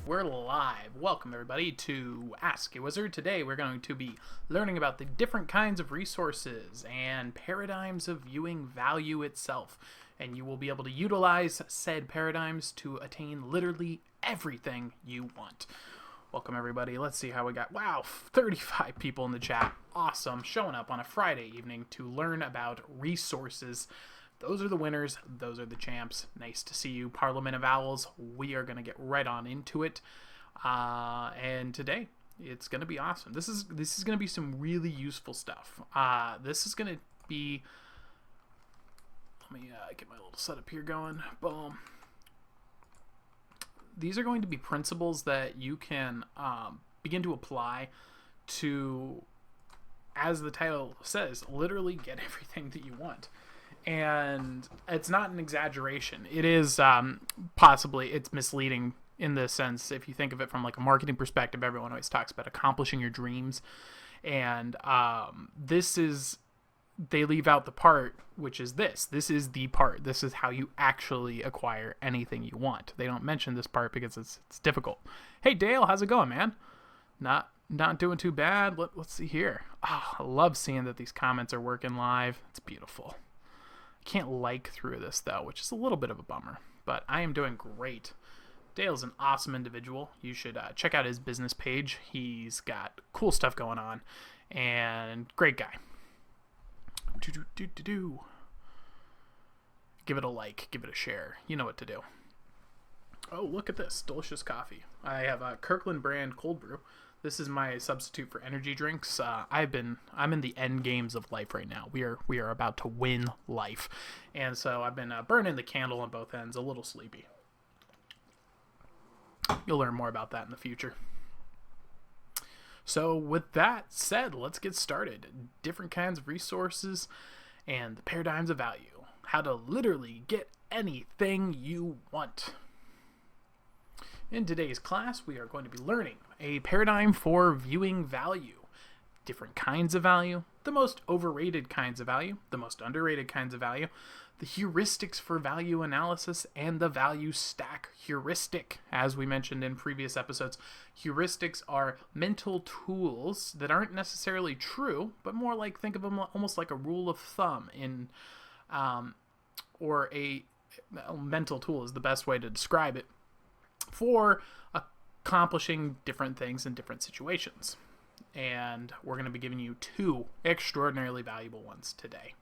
We're live. Welcome, everybody, to Ask a Wizard. Today, we're going to be learning about the different kinds of resources and paradigms of viewing value itself. And you will be able to utilize said paradigms to attain literally everything you want. Welcome, everybody. Let's see how we got. Wow, 35 people in the chat. Awesome. Showing up on a Friday evening to learn about resources. Those are the winners. Those are the champs. Nice to see you, Parliament of Owls. We are going to get right on into it. And today, it's going to be awesome. This is going to be some really useful stuff. This is going to be... Let me get my little setup here going. Boom. These are going to be principles that you can begin to apply to, as the title says, literally get everything that you want. And it's not an exaggeration. It is possibly, it's misleading in this sense. If you think of it from like a marketing perspective, everyone always talks about accomplishing your dreams. And they leave out the part, which is this. This is the part. This is how you actually acquire anything you want. They don't mention this part because it's difficult. Hey, Dale, how's it going, man? Not doing too bad. Let's see here. Oh, I love seeing that these comments are working live. It's beautiful. Can't like through this though, which is a little bit of a bummer, but I am doing great. Dale's an awesome individual. You should check out his business page. He's got cool stuff going on and great guy. Give it a like, give it a share. You know what to do. Oh, look at this delicious coffee. I have a Kirkland brand cold brew. This is my substitute for energy drinks. I'm in the end games of life right now. We are about to win life, and so I've been burning the candle on both ends. A little sleepy. You'll learn more about that in the future. So with that said, let's get started. Different kinds of resources and the paradigms of value. How to literally get anything you want. In today's class, we are going to be learning a paradigm for viewing value, different kinds of value, the most overrated kinds of value, the most underrated kinds of value, the heuristics for value analysis, and the value stack heuristic. As we mentioned in previous episodes, heuristics are mental tools that aren't necessarily true, but more like, think of them almost like a rule of thumb or a mental tool is the best way to describe it, for accomplishing different things in different situations. And we're going to be giving you two extraordinarily valuable ones today.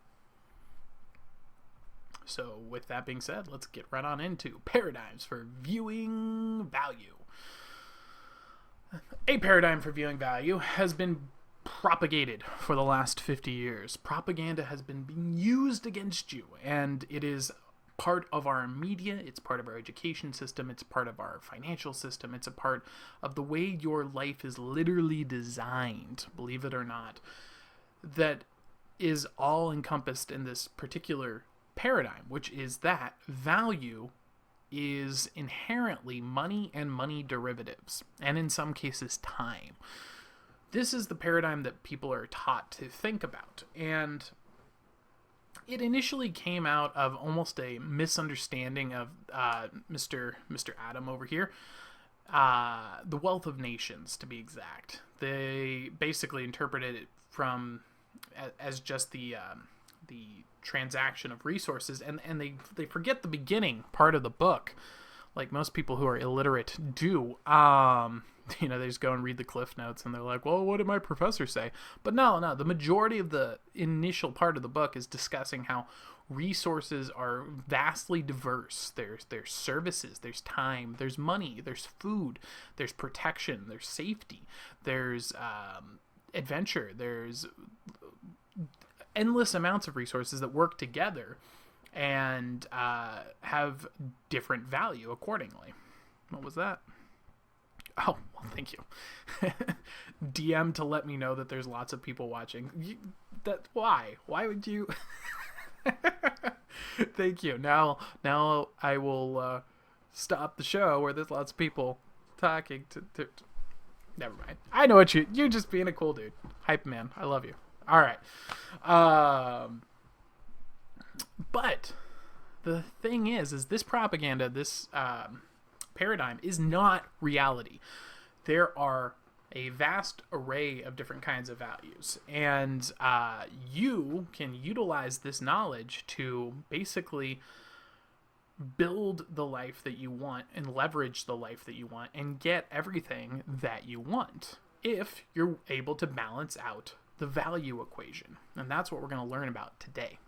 So with that being said, let's get right on into paradigms for viewing value. A paradigm for viewing value has been propagated for the last 50 years. Propaganda has been being used against you, and it is part of our media, it's part of our education system, it's part of our financial system, it's a part of the way your life is literally designed, believe it or not, that is all encompassed in this particular paradigm, which is that value is inherently money and money derivatives, and in some cases time. This is the paradigm that people are taught to think about, and it initially came out of almost a misunderstanding of Mr. Adam over here. The Wealth of Nations, to be exact. They basically interpreted it as just the transaction of resources, and they forget the beginning part of the book, like most people who are illiterate do. They just go and read the Cliff Notes, and they're like, well, what did my professor say? But no, the majority of the initial part of the book is discussing how resources are vastly diverse. There's services, there's time, there's money, there's food, there's protection, there's safety, there's adventure, there's endless amounts of resources that work together and have different value accordingly. What was that? Oh, well, thank you. DM to let me know that there's lots of people watching. Why? Why would you? Thank you. Now I will stop the show where there's lots of people talking to... Never mind. I know what you're just being a cool dude. Hype man. I love you. All right. But the thing is this propaganda, this paradigm is not reality. There are a vast array of different kinds of values, and you can utilize this knowledge to basically build the life that you want and leverage the life that you want and get everything that you want if you're able to balance out the value equation. And that's what we're going to learn about today.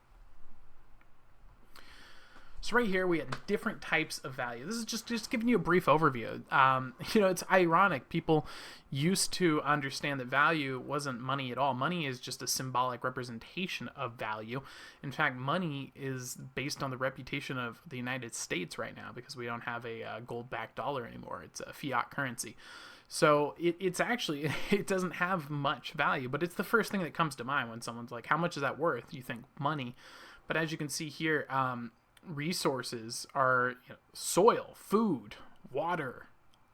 So right here we have different types of value. This is just giving you a brief overview. It's ironic. People used to understand that value wasn't money at all. Money is just a symbolic representation of value. In fact, money is based on the reputation of the United States right now because we don't have a gold-backed dollar anymore. It's a fiat currency. So it's actually, it doesn't have much value, but it's the first thing that comes to mind when someone's like, how much is that worth? You think money. But as you can see here, resources are soil, food, water,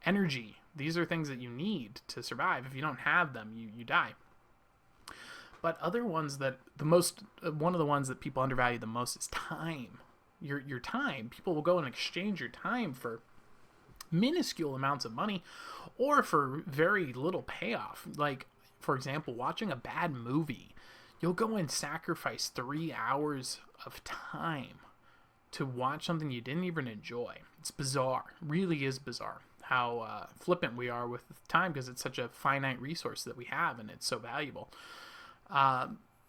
energy. These are things that you need to survive. If you don't have them, you die. But other ones that one of the ones that people undervalue the most is time. Your time. People will go and exchange your time for minuscule amounts of money or for very little payoff. Like, for example, watching a bad movie. You'll go and sacrifice 3 hours of time to watch something you didn't even enjoy. It's bizarre. It really is bizarre how flippant we are with time because it's such a finite resource that we have and it's so valuable.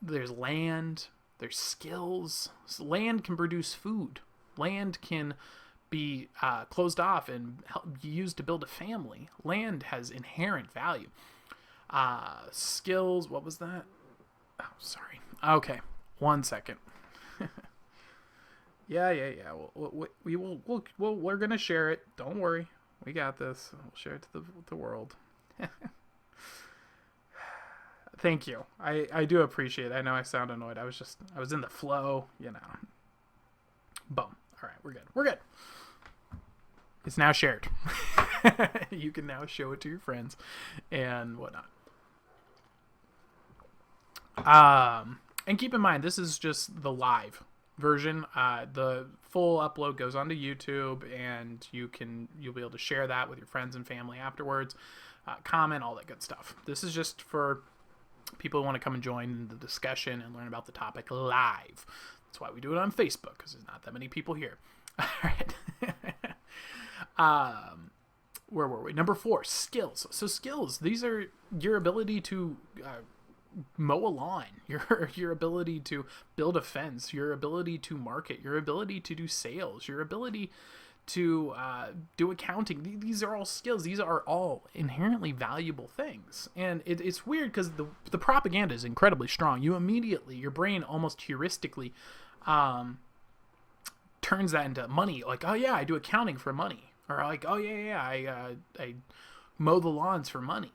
There's land. There's skills. So land can produce food. Land can be closed off and be used to build a family. Land has inherent value. Skills. What was that? Oh, sorry. Okay. 1 second. Yeah. We're gonna share it. Don't worry, we got this. We'll share it to the world. Thank you. I do appreciate it. I know I sound annoyed. I was in the flow. Boom. All right, we're good. It's now shared. You can now show it to your friends and whatnot. And keep in mind, this is just the live version. The full upload goes onto YouTube, and you'll be able to share that with your friends and family afterwards, comment, all that good stuff. This is just for people who want to come and join the discussion and learn about the topic live. That's why we do it on Facebook, because there's not that many people here. All right. Where were we? Number 4, skills. So skills, these are your ability to mow a lawn, your ability to build a fence, your ability to market, your ability to do sales, your ability to do accounting. These are all skills. These are all inherently valuable things. And it's weird because the propaganda is incredibly strong. You immediately, your brain almost heuristically turns that into money. Like, oh yeah, I do accounting for money. Or like, oh yeah, I mow the lawns for money.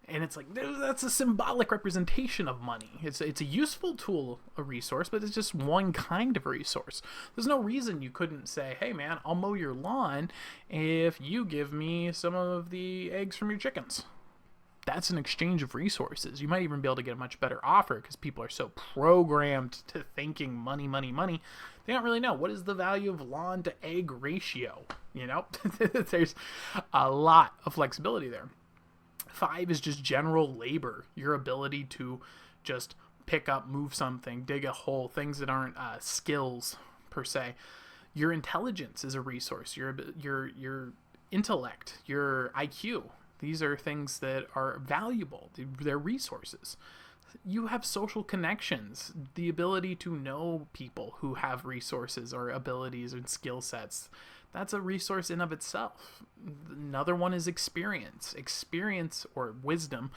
And it's like, that's a symbolic representation of money. It's a useful tool, a resource, but it's just one kind of resource. There's no reason you couldn't say, hey man, I'll mow your lawn if you give me some of the eggs from your chickens. That's an exchange of resources. You might even be able to get a much better offer because people are so programmed to thinking money. They don't really know what is the value of lawn to egg ratio. There's a lot of flexibility there. 5 is just general labor, your ability to just pick up, move something, dig a hole, things that aren't skills per se. Your intelligence is a resource, your intellect, your IQ. These are things that are valuable. They're resources. You have social connections, the ability to know people who have resources or abilities and skill sets. That's a resource in of itself. Another one is experience. Experience or wisdom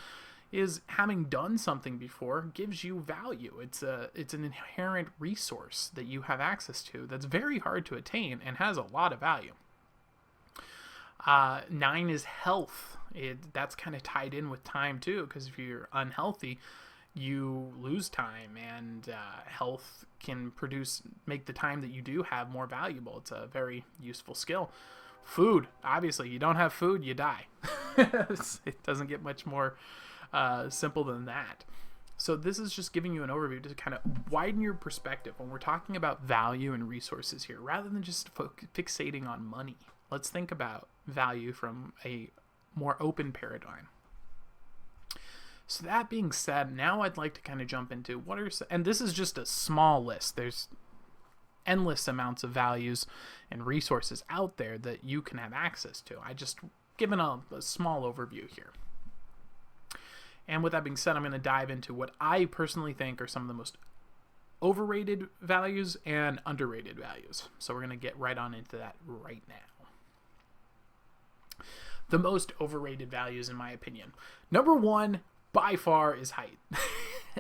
is having done something before gives you value. It's an inherent resource that you have access to that's very hard to attain and has a lot of value. 9 is health. That's kind of tied in with time too, because if you're unhealthy, you lose time, and health can make the time that you do have more valuable. It's a very useful skill. Food, obviously, you don't have food, you die. It doesn't get much more simple than that. So this is just giving you an overview to kind of widen your perspective when we're talking about value and resources here, rather than just fixating on money. Let's think about value from a more open paradigm. So that being said, now I'd like to kind of jump into and this is just a small list. There's endless amounts of values and resources out there that you can have access to. I just given a small overview here. And with that being said, I'm going to dive into what I personally think are some of the most overrated values and underrated values. So we're going to get right on into that right now. The most overrated values, in my opinion. Number one, by far, is height.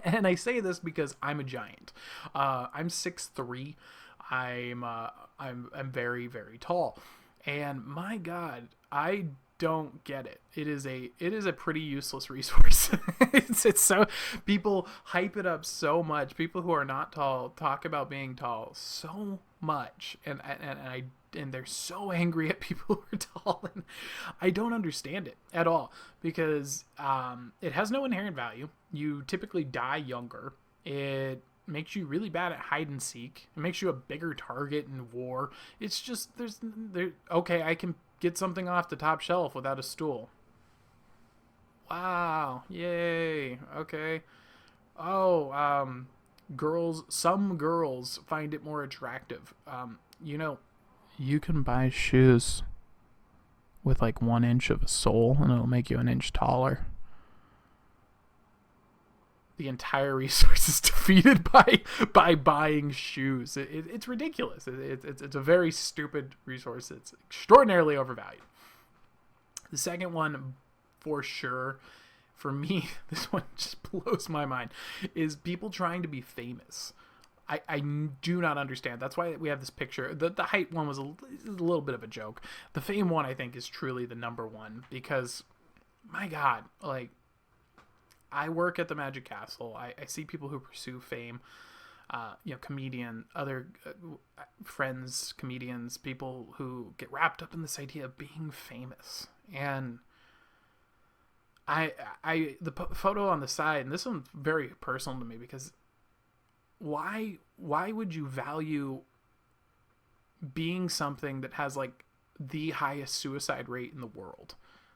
And I say this because I'm a giant. I'm 6'3". I'm very, very tall. And my God, I don't get it. It is a pretty useless resource. it's so, people hype it up so much. People who are not tall talk about being tall so much, and they're so angry at people who are tall, and I don't understand it at all, because it has no inherent value. You typically die younger. It makes you really bad at hide and seek. It makes you a bigger target in war. It's just okay, I can get something off the top shelf without a stool. Wow, yay. Okay. Oh, some girls find it more attractive. You can buy shoes with like 1 inch of a sole and it'll make you an inch taller. The entire resource is defeated by buying shoes. It's ridiculous. It's a very stupid resource. It's extraordinarily overvalued. The second one, for sure, for me, this one just blows my mind, is people trying to be famous. I do not understand. That's why we have this picture. The height one was a little bit of a joke. The fame one, I think, is truly the number one, because, my God, like, I work at the Magic Castle. I see people who pursue fame, other friends, comedians, people who get wrapped up in this idea of being famous. And the photo on the side, and this one's very personal to me, because why would you value being something that has like the highest suicide rate in the world?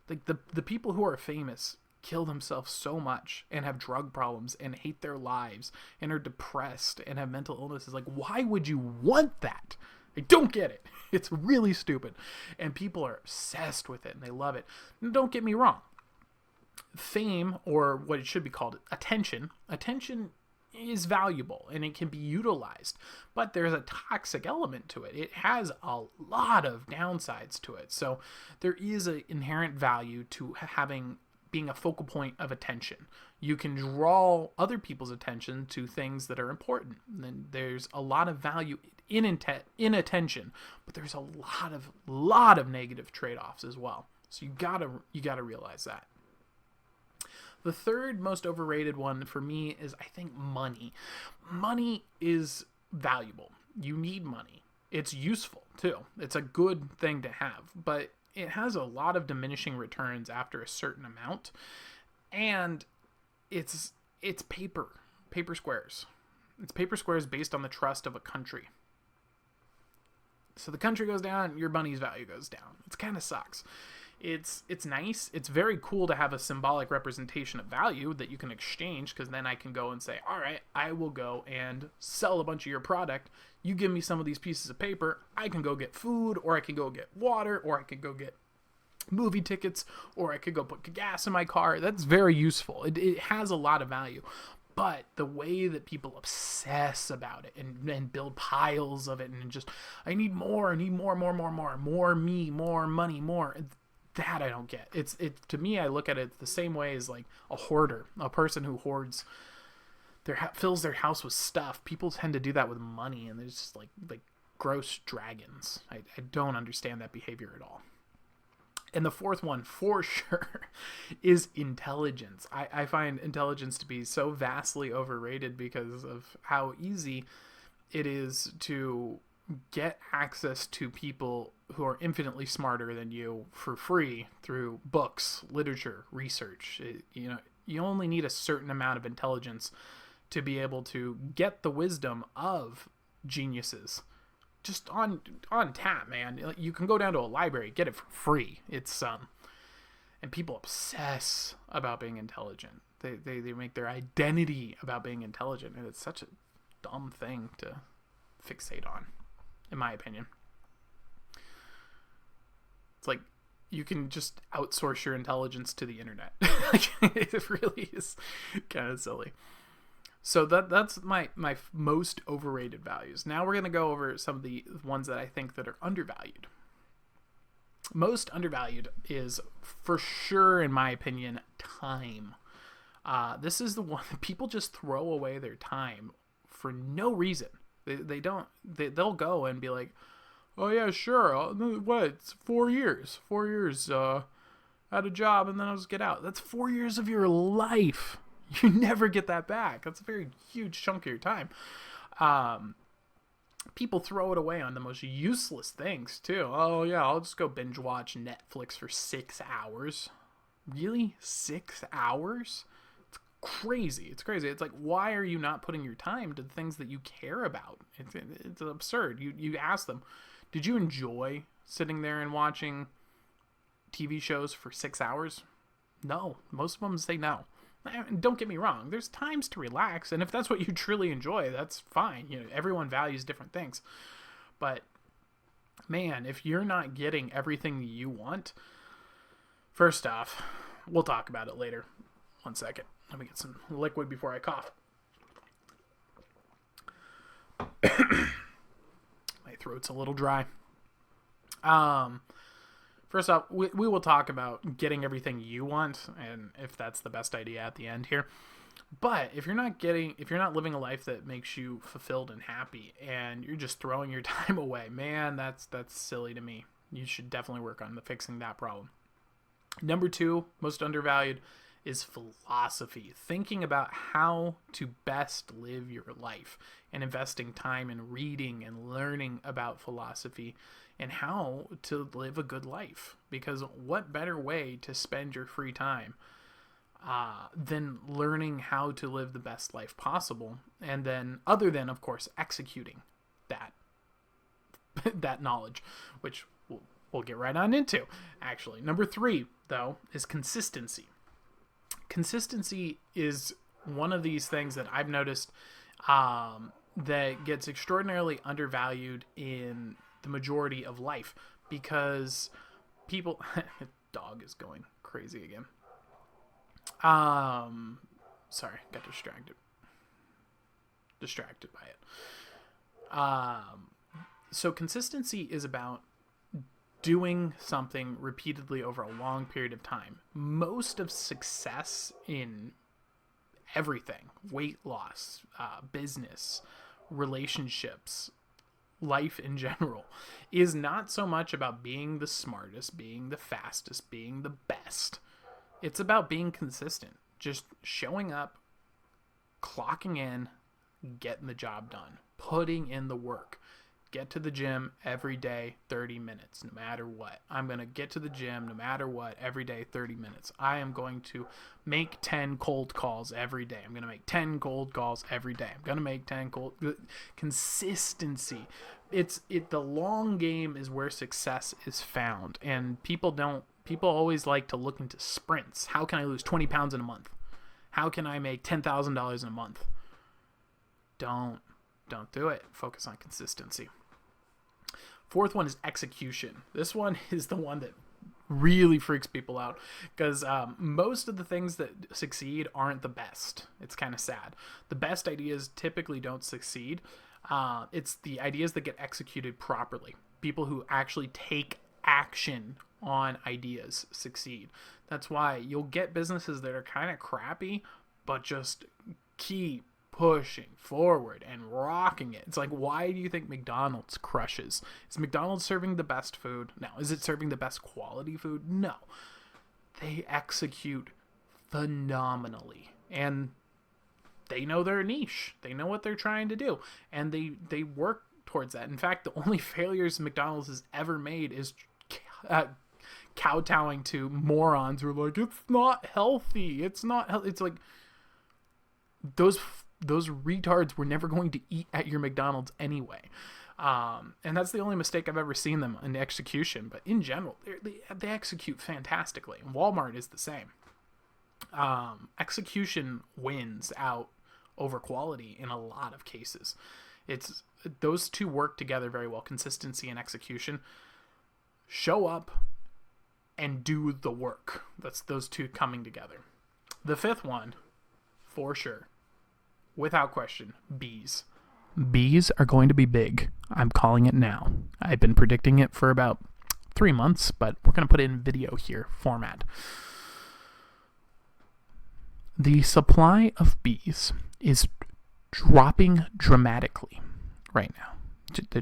Like the people who are famous kill themselves so much and have drug problems and hate their lives and are depressed and have mental illnesses. Like, why would you want that? I don't get it. It's really stupid. And people are obsessed with it and they love it. And don't get me wrong. Fame, or what it should be called, attention is valuable and it can be utilized, but there's a toxic element to it. It has a lot of downsides to it. So there is an inherent value to being a focal point of attention. You can draw other people's attention to things that are important. And then there's a lot of value in attention, but there's a lot of negative trade-offs as well. So you gotta realize that. The third most overrated one for me is, I think, money. Money is valuable. You need money. It's useful too. It's a good thing to have, but it has a lot of diminishing returns after a certain amount, and it's paper squares. It's paper squares based on the trust of a country. So the country goes down, your money's value goes down. It kind of sucks. It's nice. It's very cool to have a symbolic representation of value that you can exchange, because then I can go and say, all right, I will go and sell a bunch of your product. You give me some of these pieces of paper. I can go get food, or I can go get water, or I can go get movie tickets, or I could go put gas in my car. That's very useful. It has a lot of value. But the way that people obsess about it and build piles of it and just, I need more me, more money, more. That I don't get. To me, I look at it the same way as like a hoarder, a person who hoards fills their house with stuff. People tend to do that with money, and there's just like gross dragons. I don't understand that behavior at all. And the fourth one, for sure, is intelligence. I find intelligence to be so vastly overrated because of how easy it is to get access to people who are infinitely smarter than you for free through books, literature, research. You only need a certain amount of intelligence to be able to get the wisdom of geniuses just on tap, man. Like, you can go down to a library, get it for free. It's and people obsess about being intelligent. They make their identity about being intelligent, and it's such a dumb thing to fixate on, in my opinion. It's like you can just outsource your intelligence to the internet. It really is kind of silly. So that's my most overrated values. Now we're going to go over some of the ones that I think that are undervalued. Most undervalued is, for sure, in my opinion, time. This is the one that people just throw away their time for no reason. They'll go and be like, oh yeah, sure. What? It's 4 years. 4 years. Had a job and then I'll just get out. That's 4 years of your life. You never get that back. That's a very huge chunk of your time. People throw it away on the most useless things too. Oh yeah, I'll just go binge watch Netflix for 6 hours. Really? 6 hours? It's crazy. It's crazy. It's like, why are you not putting your time to the things that you care about? It's absurd. You ask them, did you enjoy sitting there and watching TV shows for 6 hours? No. Most of them say no. Don't get me wrong. There's times to relax, and if that's what you truly enjoy, that's fine. You know, everyone values different things. But man, if you're not getting everything you want, first off, we'll talk about it later. 1 second. Let me get some liquid before I cough. My throat's a little dry. First off, we will talk about getting everything you want, and if that's the best idea at the end here. But if you're not living a life that makes you fulfilled and happy, and you're just throwing your time away, man, that's silly to me. You should definitely work on fixing that problem. Number 2, most undervalued, is philosophy. Thinking about how to best live your life and investing time in reading and learning about philosophy and how to live a good life. Because what better way to spend your free time than learning how to live the best life possible, and then, other than, of course, executing that knowledge, which we'll get right on into, actually. Number 3, though, is consistency. Consistency is one of these things that I've noticed that gets extraordinarily undervalued in the majority of life, because people dog is going crazy again. Sorry, got distracted by it. So consistency is about doing something repeatedly over a long period of time. Most of success in everything, weight loss, business, relationships, life in general, is not so much about being the smartest, being the fastest, being the best. It's about being consistent, just showing up, clocking in, getting the job done, putting in the work. Get to the gym every day, 30 minutes, no matter what. I'm going to get to the gym no matter what, every day, 30 minutes. I am going to make 10 cold calls every day. I'm going to make 10 cold calls every day. I'm going to make 10 cold... Consistency. The long game is where success is found. And people always like to look into sprints. How can I lose 20 pounds in a month? How can I make $10,000 in a month? Don't do it. Focus on consistency. 4th one is execution. This one is the one that really freaks people out, because most of the things that succeed aren't the best. It's kind of sad. The best ideas typically don't succeed. It's the ideas that get executed properly. People who actually take action on ideas succeed. That's why you'll get businesses that are kind of crappy, but just keep pushing forward and rocking it. It's like, why do you think McDonald's crushes? Is McDonald's serving the best food? No. Is it serving the best quality food? No. They execute phenomenally, and they know their niche. They know what they're trying to do, and they work towards that. In fact, the only failures McDonald's has ever made is kowtowing to morons who are like, it's not healthy. It's not healthy. It's like, those retards were never going to eat at your McDonald's anyway. And that's the only mistake I've ever seen them in execution. But in general, they execute fantastically. And Walmart is the same. Execution wins out over quality in a lot of cases. It's those two work together very well. Consistency and execution. Show up and do the work. That's those two coming together. The fifth one, for sure, without question, bees. Bees are going to be big. I'm calling it now. I've been predicting it for about 3 months, but we're going to put it in video here format. The supply of bees is dropping dramatically right now.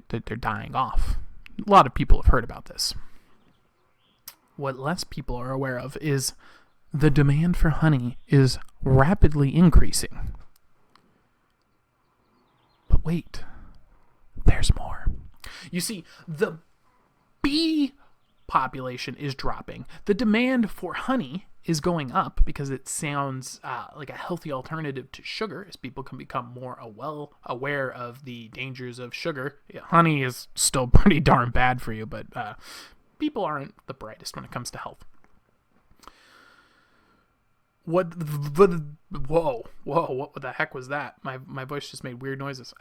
They're dying off. A lot of people have heard about this. What less people are aware of is the demand for honey is rapidly increasing. But wait, there's more. You see, the bee population is dropping. The demand for honey is going up because it sounds like a healthy alternative to sugar as people can become more aware of the dangers of sugar. Yeah, honey is still pretty darn bad for you, but people aren't the brightest when it comes to health. What the heck was that? My voice just made weird noises.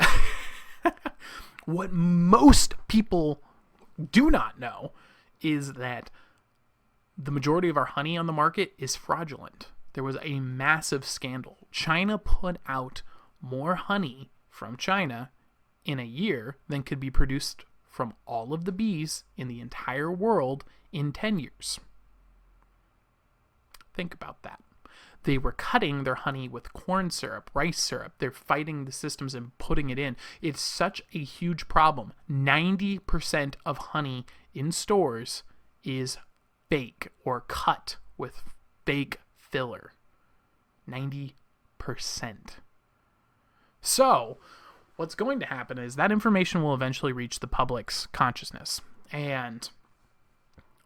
What most people do not know is that the majority of our honey on the market is fraudulent. There was a massive scandal. China put out more honey from China in a year than could be produced from all of the bees in the entire world in 10 years. Think about that. They were cutting their honey with corn syrup, rice syrup. They're fighting the systems and putting it in. It's such a huge problem. 90% of honey in stores is fake or cut with fake filler. 90%. So, what's going to happen is that information will eventually reach the public's consciousness. And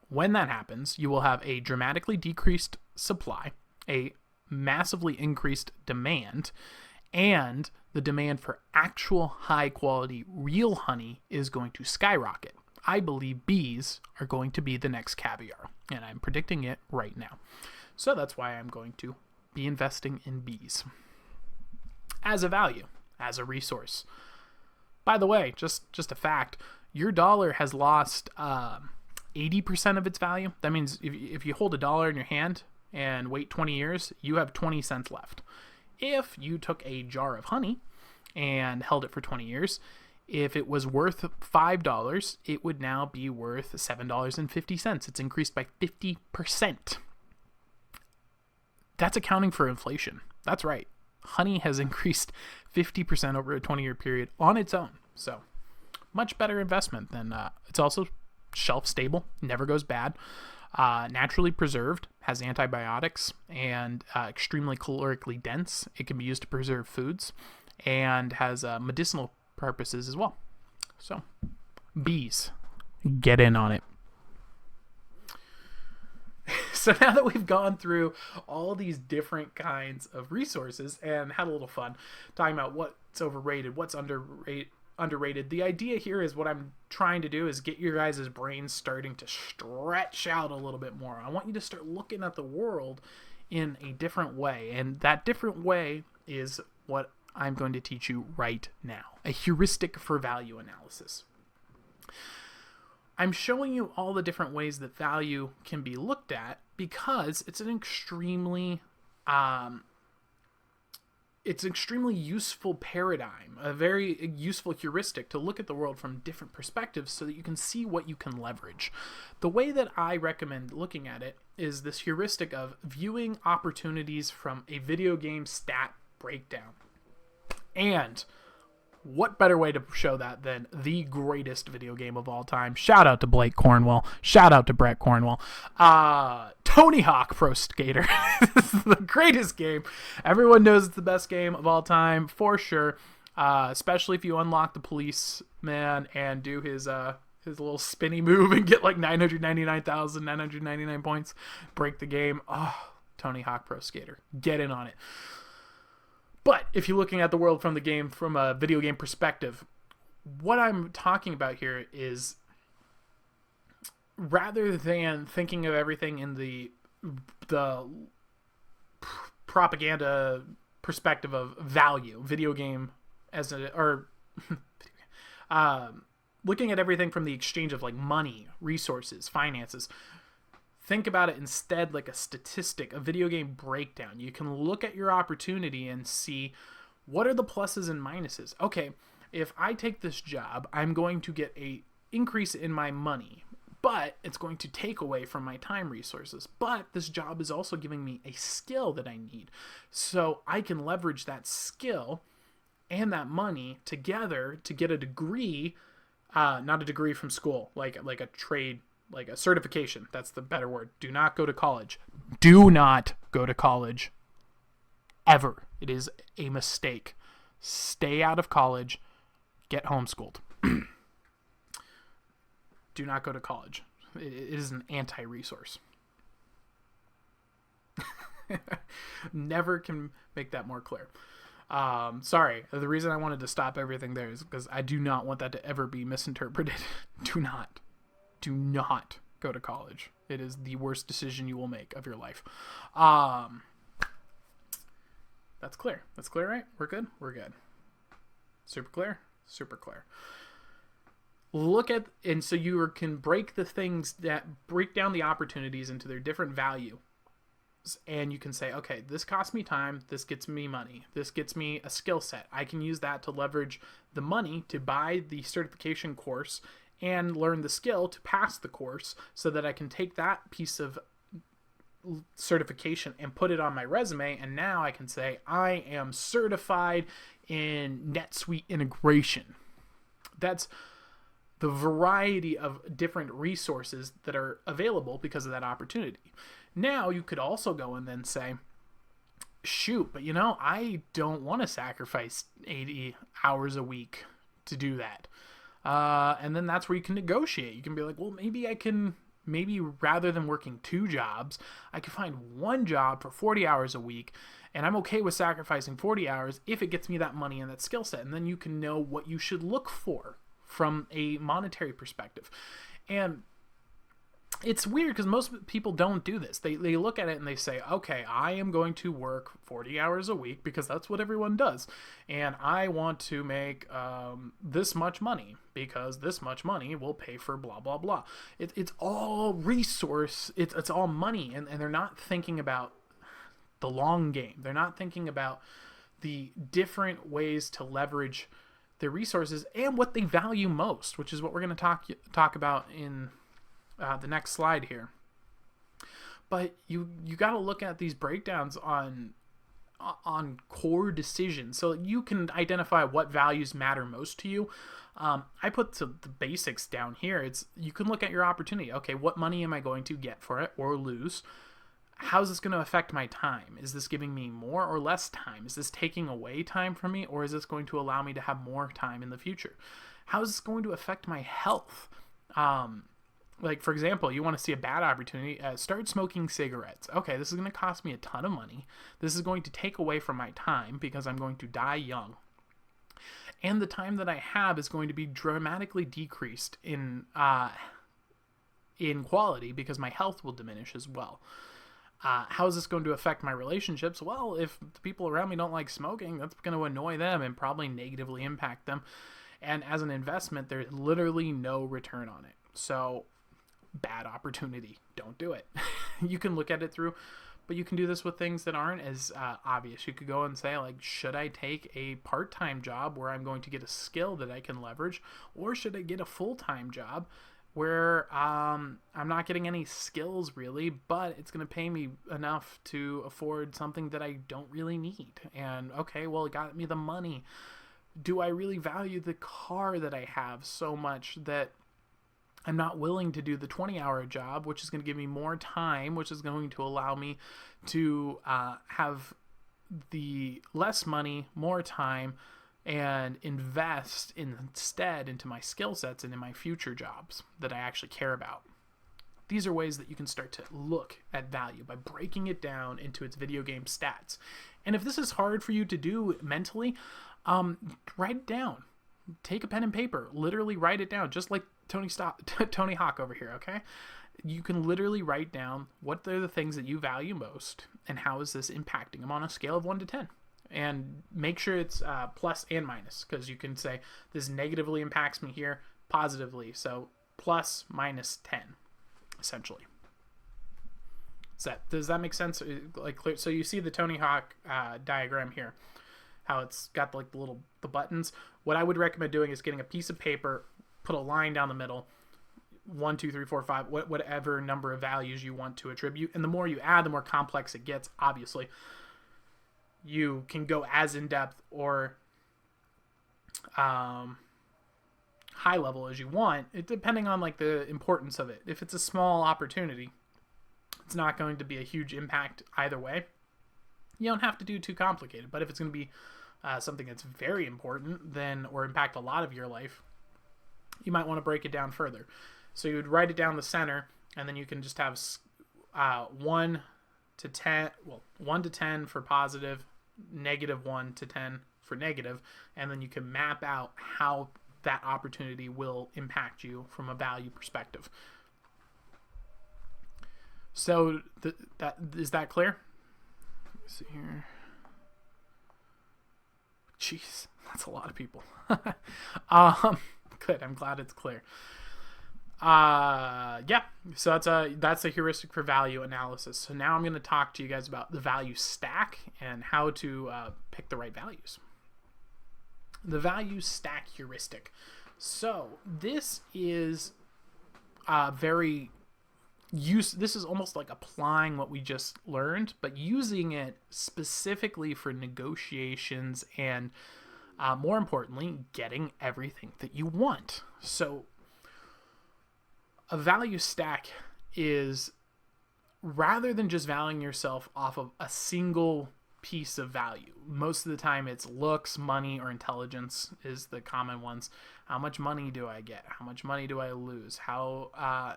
when that happens, you will have a dramatically decreased supply, a massively increased demand, and the demand for actual high-quality real honey is going to skyrocket. I believe bees are going to be the next caviar, and I'm predicting it right now. So that's why I'm going to be investing in bees as a value, as a resource. By the way, just a fact, your dollar has lost 80% of its value. That means if you hold $1 in your hand and wait 20 years, you have 20 cents left. If you took a jar of honey and held it for 20 years, if it was worth $5, it would now be worth $7.50. It's increased by 50%. That's accounting for inflation. That's right. Honey has increased 50% over a 20-year period on its own. So, much better investment than it's also shelf stable, never goes bad. Naturally preserved, has antibiotics, and extremely calorically dense. It can be used to preserve foods, and has medicinal purposes as well. So, bees, get in on it. So now that we've gone through all these different kinds of resources and had a little fun talking about what's overrated, what's underrated, the idea here is what I'm trying to do is get your guys' brains starting to stretch out a little bit more. I want you to start looking at the world in a different way, and that different way is what I'm going to teach you right now. A heuristic for value analysis. I'm showing you all the different ways that value can be looked at because it's an extremely useful paradigm, a very useful heuristic to look at the world from different perspectives so that you can see what you can leverage. The way that I recommend looking at it is this heuristic of viewing opportunities from a video game stat breakdown. And what better way to show that than the greatest video game of all time? Shout out to Blake Cornwell. Shout out to Brett Cornwell. Tony Hawk Pro Skater. This is the greatest game. Everyone knows it's the best game of all time, for sure. Especially if you unlock the policeman and do his little spinny move and get like 999,999 points. Break the game. Oh, Tony Hawk Pro Skater. Get in on it. But if you're looking at the world from a video game perspective, what I'm talking about here is, rather than thinking of everything in the propaganda perspective of value, video game as a, or looking at everything from the exchange of like money, resources, finances, think about it instead like a statistic, a video game breakdown. You can look at your opportunity and see what are the pluses and minuses. Okay, if I take this job, I'm going to get a increase in my money, but it's going to take away from my time resources. But this job is also giving me a skill that I need. So I can leverage that skill and that money together to get a degree, not a degree from school, like a trade, like a certification. That's the better word. Do not go to college. Do not go to college. Ever. It is a mistake. Stay out of college. Get homeschooled. Do not go to college. It is an anti-resource. Never can make that more clear. Sorry. The reason I wanted to stop everything there is because I do not want that to ever be misinterpreted. Do not go to college. It is the worst decision you will make of your life. That's clear. That's clear, right? We're good? We're good. Super clear? Super clear. Look at, and so you can break the things that break down the opportunities into their different value. And you can say, okay, this costs me time. This gets me money. This gets me a skill set. I can use that to leverage the money to buy the certification course and learn the skill to pass the course so that I can take that piece of certification and put it on my resume. And now I can say, I am certified in NetSuite integration. That's the variety of different resources that are available because of that opportunity. Now you could also go and then say, shoot, but I don't want to sacrifice 80 hours a week to do that. And then that's where you can negotiate. You can be like, well, maybe rather than working 2 jobs, I could find 1 job for 40 hours a week, and I'm okay with sacrificing 40 hours if it gets me that money and that skill set. And then you can know what you should look for from a monetary perspective. And it's weird because most people don't do this. They look at it and they say, okay, I am going to work 40 hours a week because that's what everyone does. And I want to make this much money because this much money will pay for blah, blah, blah. It's all resource. It's all money. And they're not thinking about the long game. They're not thinking about the different ways to leverage their resources and what they value most, which is what we're going to talk about in the next slide here. But you got to look at these breakdowns on core decisions so you can identify what values matter most to you. I put the basics down here. You can look at your opportunity. Okay, what money am I going to get for it or lose? How's this going to affect my time? Is this giving me more or less time? Is this taking away time from me, or is this going to allow me to have more time in the future? How is this going to affect my health? Like, for example, you want to see a bad opportunity, start smoking cigarettes. Okay, this is going to cost me a ton of money. This is going to take away from my time because I'm going to die young. And the time that I have is going to be dramatically decreased in quality because my health will diminish as well. How is this going to affect my relationships? Well, if the people around me don't like smoking, that's going to annoy them and probably negatively impact them. And as an investment, there's literally no return on it. So, bad opportunity. Don't do it. You can look at it through, but you can do this with things that aren't as obvious. You could go and say, like, should I take a part-time job where I'm going to get a skill that I can leverage, or should I get a full-time job where I'm not getting any skills really, but it's going to pay me enough to afford something that I don't really need? And okay, well, it got me the money. Do I really value the car that I have so much that I'm not willing to do the 20-hour job, which is going to give me more time, which is going to allow me to have the less money, more time, and invest instead into my skill sets and in my future jobs that I actually care about? These are ways that you can start to look at value by breaking it down into its video game stats. And if this is hard for you to do mentally, write it down. take a pen and paper, literally write it down, just like Tony Hawk over here, okay? You can literally write down what are the things that you value most and how is this impacting them on a scale of 1 to 10. And make sure it's plus and minus, because you can say this negatively impacts me here, positively. So plus minus 10, essentially. Does that make sense? Like clear? So you see the Tony Hawk diagram here, how it's got like the buttons. What I would recommend doing is getting a piece of paper, put a line down the middle, 1, 2, 3, 4, 5, whatever number of values you want to attribute. And the more you add, the more complex it gets, obviously. You can go as in-depth or high level as you want, depending on like the importance of it. If it's a small opportunity, it's not going to be a huge impact either way. You don't have to do too complicated, but if it's going to be something that's very important, then or impact a lot of your life, you might want to break it down further. So you would write it down the center, and then you can just have 1 to 10, well, 1 to 10 for positive, -1 to 10 for negative, and then you can map out how that opportunity will impact you from a value perspective. So is that clear? Let's see here. Jeez, that's a lot of people. Good. I'm glad it's clear. Yeah. So that's a heuristic for value analysis. So now I'm going to talk to you guys about the value stack and how to pick the right values. The value stack heuristic. So this is this is almost like applying what we just learned, but using it specifically for negotiations and more importantly, getting everything that you want. So a value stack is, rather than just valuing yourself off of a single piece of value, most of the time it's looks, money, or intelligence is the common ones. How much money do I get? How much money do I lose? I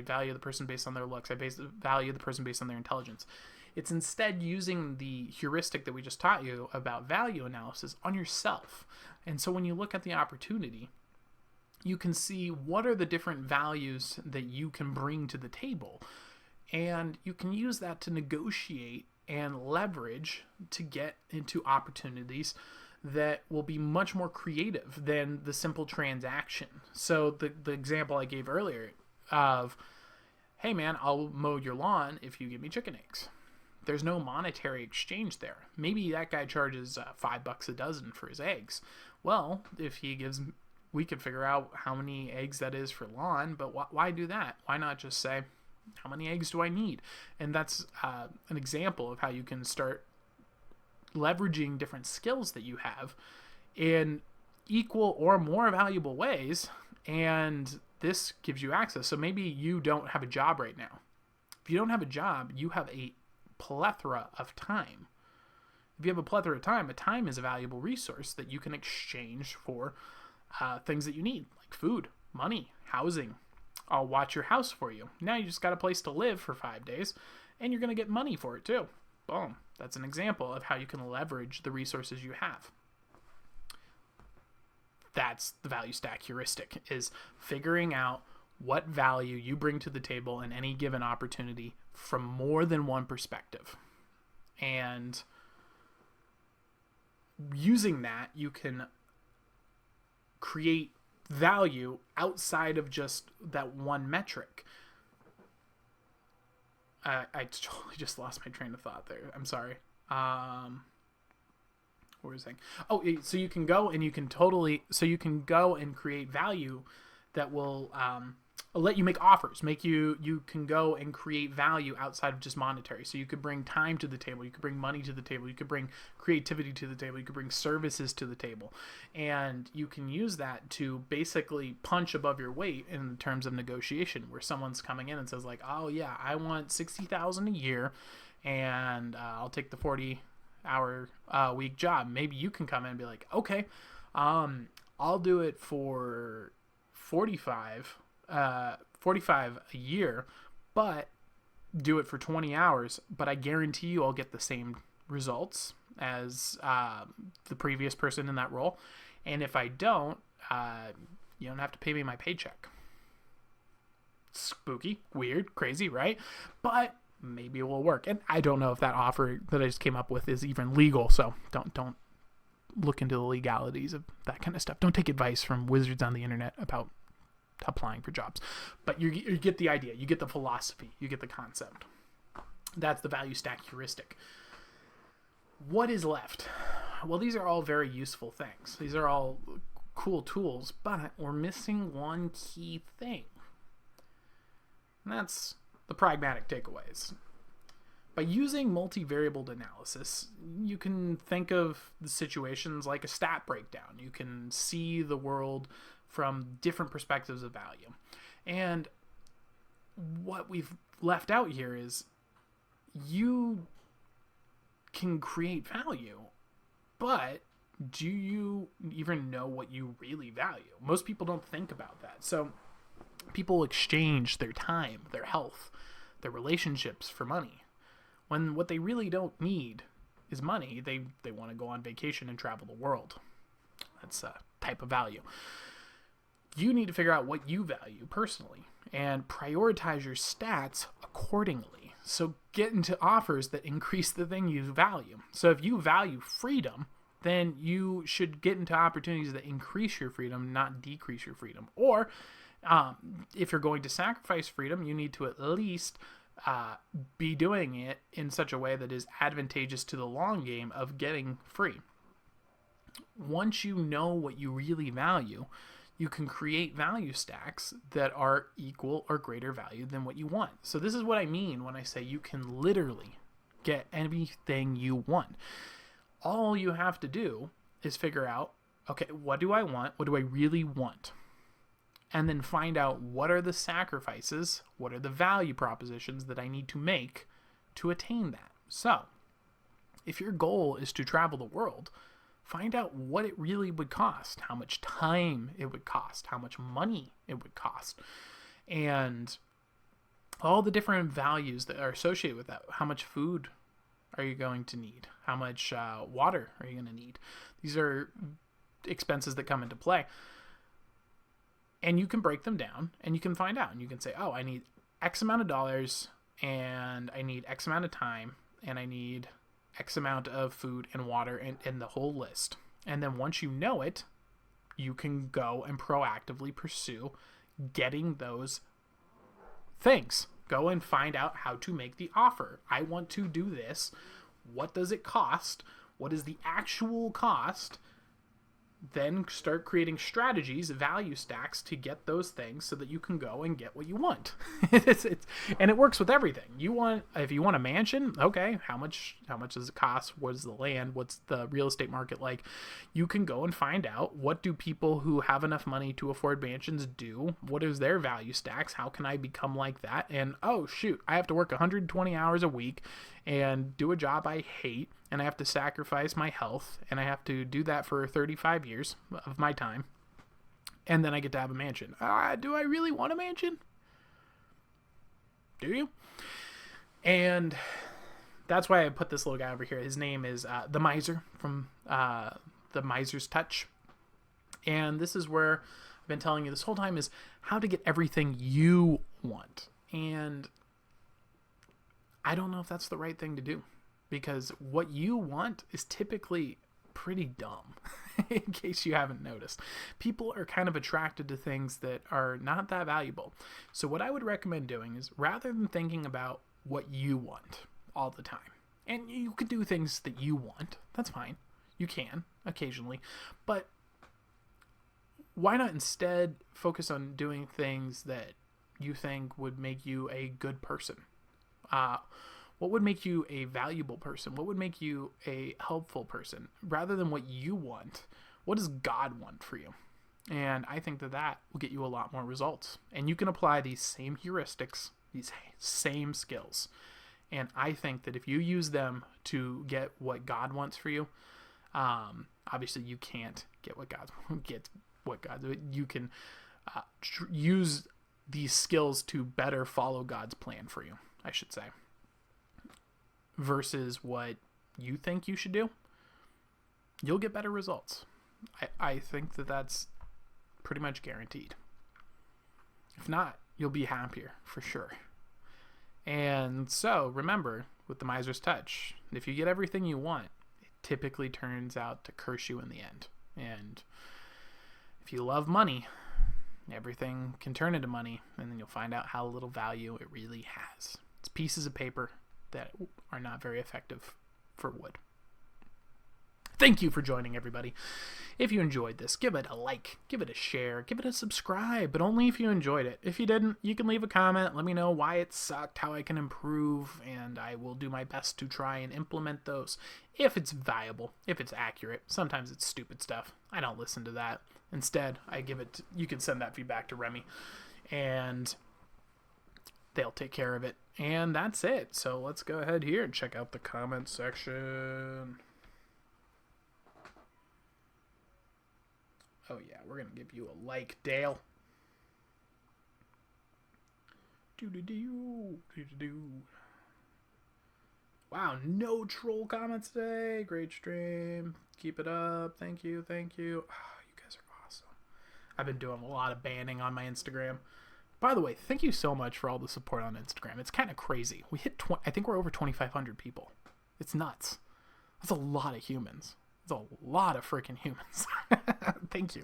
value the person based on their looks. I value the person based on their intelligence. It's instead using the heuristic that we just taught you about value analysis on yourself. And so when you look at the opportunity, you can see what are the different values that you can bring to the table. And you can use that to negotiate and leverage to get into opportunities that will be much more creative than the simple transaction. So the example I gave earlier of, hey man, I'll mow your lawn if you give me chicken eggs. There's no monetary exchange there. Maybe that guy charges $5 a dozen for his eggs. Well, we could figure out how many eggs that is for lawn, but why do that? Why not just say, how many eggs do I need? And that's an example of how you can start leveraging different skills that you have in equal or more valuable ways, and this gives you access. So maybe you don't have a job right now. If you don't have a job, you have a plethora of time. If you have a plethora of time, time is a valuable resource that you can exchange for things that you need, like food, money, housing. I'll watch your house for you. Now you just got a place to live for 5 days, and you're going to get money for it too. Boom. That's an example of how you can leverage the resources you have. That's the value stack heuristic, is figuring out what value you bring to the table in any given opportunity from more than one perspective. And using that, you can create value outside of just that one metric. I totally just lost my train of thought there. I'm sorry. What was I saying? Oh, so you can go and you can go and create value that will let you make offers. You can go and create value outside of just monetary. So you could bring time to the table. You could bring money to the table. You could bring creativity to the table. You could bring services to the table. And you can use that to basically punch above your weight in terms of negotiation, where someone's coming in and says like, oh yeah, I want $60,000 a year and I'll take the 40-hour week job. Maybe you can come in and be like, okay, I'll do it for 45 a year, but do it for 20 hours, but I guarantee you I'll get the same results as the previous person in that role. And if I don't, you don't have to pay me my paycheck. Spooky, weird, crazy, right? But maybe it will work. And I don't know if that offer that I just came up with is even legal, so don't look into the legalities of that kind of stuff. Don't take advice from wizards on the internet about applying for jobs. But you get the idea. You get the philosophy. You get the concept. That's the value stack heuristic. What is left? Well, these are all very useful things. These are all cool tools, but we're missing one key thing. And that's the pragmatic takeaways. By using multivariable analysis, you can think of the situations like a stat breakdown. You can see the world from different perspectives of value. And what we've left out here is you can create value, but do you even know what you really value? Most people don't think about that. So people exchange their time, their health, their relationships for money, when what they really don't need is money. They want to go on vacation and travel the world. That's a type of value. You need to figure out what you value personally and prioritize your stats accordingly. So get into offers that increase the thing you value. So if you value freedom, then you should get into opportunities that increase your freedom, not decrease your freedom. Or if you're going to sacrifice freedom, you need to at least be doing it in such a way that is advantageous to the long game of getting free. Once you know what you really value, you can create value stacks that are equal or greater value than what you want. So this is what I mean when I say you can literally get anything you want. All you have to do is figure out, okay, what do I want? What do I really want? And then find out what are the sacrifices, what are the value propositions that I need to make to attain that. So if your goal is to travel the world, find out what it really would cost, how much time it would cost, how much money it would cost, and all the different values that are associated with that. How much food are you going to need? How much water are you going to need? These are expenses that come into play. And you can break them down and you can find out. And you can say, oh, I need X amount of dollars and I need X amount of time and I need X amount of food and water and the whole list. And then once you know it, you can go and proactively pursue getting those things. Go and find out how to make the offer. I want to do this. What does it cost? What is the actual cost? Then start creating strategies, value stacks to get those things so that you can go and get what you want. And it works with everything. If you want a mansion, okay, how much does it cost? What is the land? What's the real estate market like? You can go and find out, what do people who have enough money to afford mansions do? What is their value stacks? How can I become like that? And oh shoot, I have to work 120 hours a week and do a job I hate, and I have to sacrifice my health, and I have to do that for 35 years of my time, and then I get to have a mansion. Do I really want a mansion? Do you? And that's why I put this little guy over here. His name is The Miser from The Miser's Touch. And this is where I've been telling you this whole time, is how to get everything you want. And I don't know if that's the right thing to do, because what you want is typically pretty dumb, in case you haven't noticed. People are kind of attracted to things that are not that valuable. So what I would recommend doing is, rather than thinking about what you want all the time, and you could do things that you want, that's fine. You can, occasionally. But why not instead focus on doing things that you think would make you a good person? What would make you a valuable person? What would make you a helpful person? Rather than what you want, what does God want for you? And I think that will get you a lot more results. And you can apply these same heuristics, these same skills. And I think that if you use them to get what God wants for you, obviously you can't get what God gets. You can use these skills to better follow God's plan for you, I should say, versus what you think you should do. you'll get better results. I think that that's pretty much guaranteed. If not, you'll be happier for sure. And so remember, with the miser's touch, if you get everything you want, it typically turns out to curse you in the end. And if you love money, everything can turn into money, and then you'll find out how little value it really has. It's pieces of paper that are not very effective for wood. Thank you for joining, everybody. If you enjoyed this, give it a like, give it a share, give it a subscribe, but only if you enjoyed it. If you didn't, you can leave a comment. Let me know why it sucked, how I can improve, and I will do my best to try and implement those if it's viable, if it's accurate. Sometimes it's stupid stuff. I don't listen to that. Instead, I give it to, you can send that feedback to Remy, and they'll take care of it. And that's it. So let's go ahead here and check out the comment section. Oh yeah, we're going to give you a like, Dale. Wow, no troll comments today. Great stream. Keep it up. Thank you, thank you. Oh, you guys are awesome. I've been doing a lot of banning on my Instagram. By the way, thank you so much for all the support on Instagram. It's kind of crazy. We hit I think we're over 2,500 people. It's nuts. That's a lot of humans. It's a lot of freaking humans. Thank you.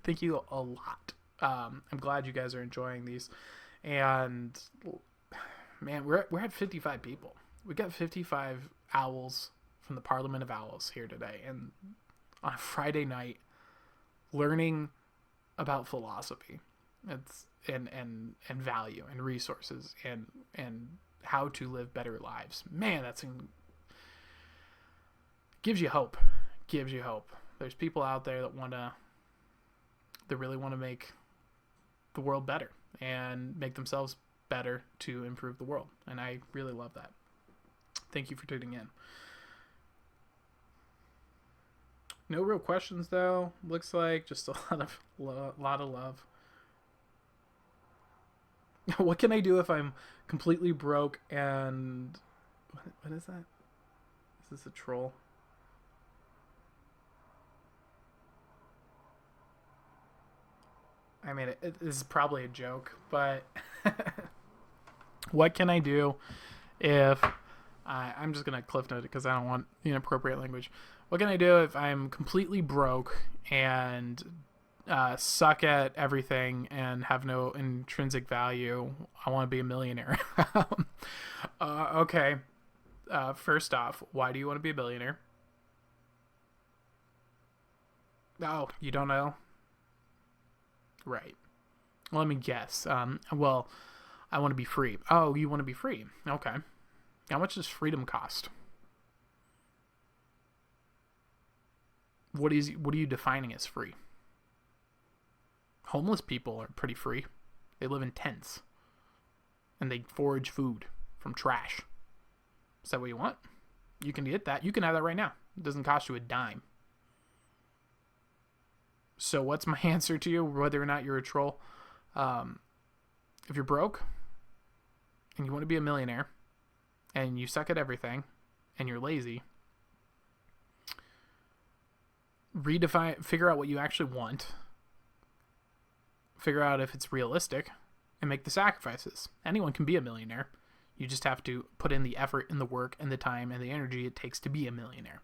Thank you a lot. I'm glad you guys are enjoying these. And, man, we're at 55 people. We got 55 owls from the Parliament of Owls here today. And on a Friday night, learning about philosophy and value and resources and how to live better lives. Man, gives you hope. Gives you hope. There's people out there that really want to make the world better and make themselves better to improve the world. And I really love that. Thank you for tuning in. No real questions though. Looks like just a lot of love. What can I do if I'm completely broke and what is that? Is this a troll? I mean, this is probably a joke, but what can I do if I'm just going to cliff note it because I don't want inappropriate language. What can I do if I'm completely broke and suck at everything and have no intrinsic value? I want to be a millionaire. Okay. First off, why do you want to be a billionaire? Oh, you don't know? Right. Well, let me guess. Well, I want to be free. Oh, you want to be free. Okay. How much does freedom cost? What are you defining as free? Homeless people are pretty free. They live in tents. And they forage food from trash. Is that what you want? You can get that. You can have that right now. It doesn't cost you a dime. So what's my answer to you, whether or not you're a troll? If you're broke and you want to be a millionaire and you suck at everything and you're lazy, figure out what you actually want, figure out if it's realistic, and make the sacrifices. Anyone can be a millionaire. You just have to put in the effort and the work and the time and the energy it takes to be a millionaire.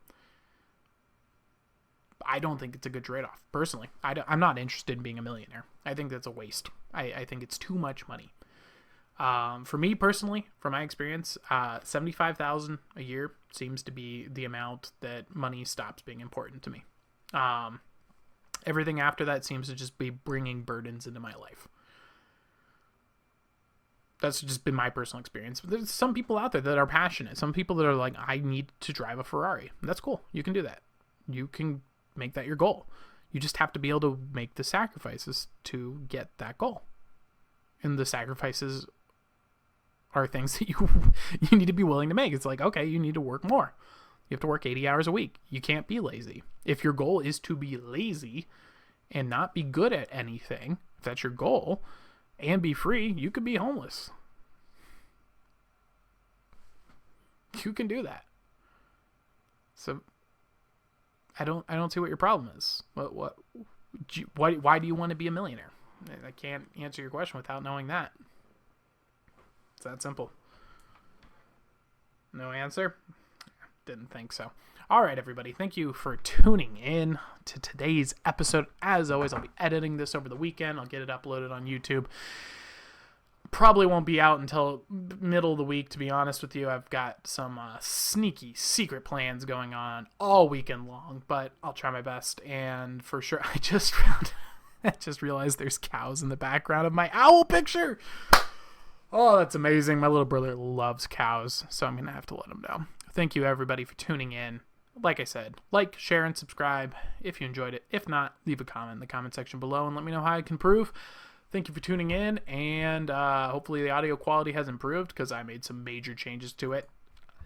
I don't think it's a good trade-off. Personally, I'm not interested in being a millionaire. I think that's a waste. I think it's too much money. For me personally, from my experience, $75,000 a year seems to be the amount that money stops being important to me. Everything after that seems to just be bringing burdens into my life. That's just been my personal experience. But there's some people out there that are passionate. Some people that are like, I need to drive a Ferrari. That's cool. You can do that. You can make that your goal. You just have to be able to make the sacrifices to get that goal. And the sacrifices are things that you need to be willing to make. It's like, okay, you need to work more. You have to work 80 hours a week. You can't be lazy. If your goal is to be lazy and not be good at anything, if that's your goal, and be free, you could be homeless. You can do that. So I don't see what your problem is. Why do you want to be a millionaire? I can't answer your question without knowing that. It's that simple. No answer? Didn't think so. All right, everybody. Thank you for tuning in to today's episode. As always, I'll be editing this over the weekend. I'll get it uploaded on YouTube. Probably won't be out until middle of the week, to be honest with you. I've got some sneaky secret plans going on all weekend long, but I'll try my best. And for sure, I just realized there's cows in the background of my owl picture. Oh, that's amazing. My little brother loves cows, so I'm going to have to let him know. Thank you, everybody, for tuning in. Like I said, like, share, and subscribe if you enjoyed it. If not, leave a comment in the comment section below and let me know how I can improve. Thank you for tuning in, and hopefully the audio quality has improved because I made some major changes to it.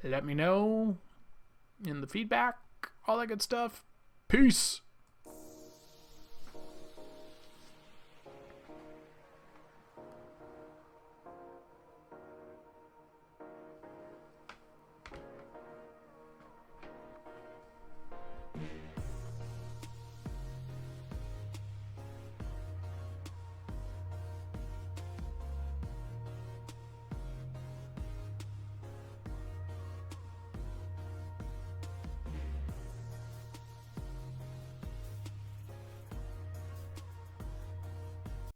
Let me know in the feedback, all that good stuff. Peace.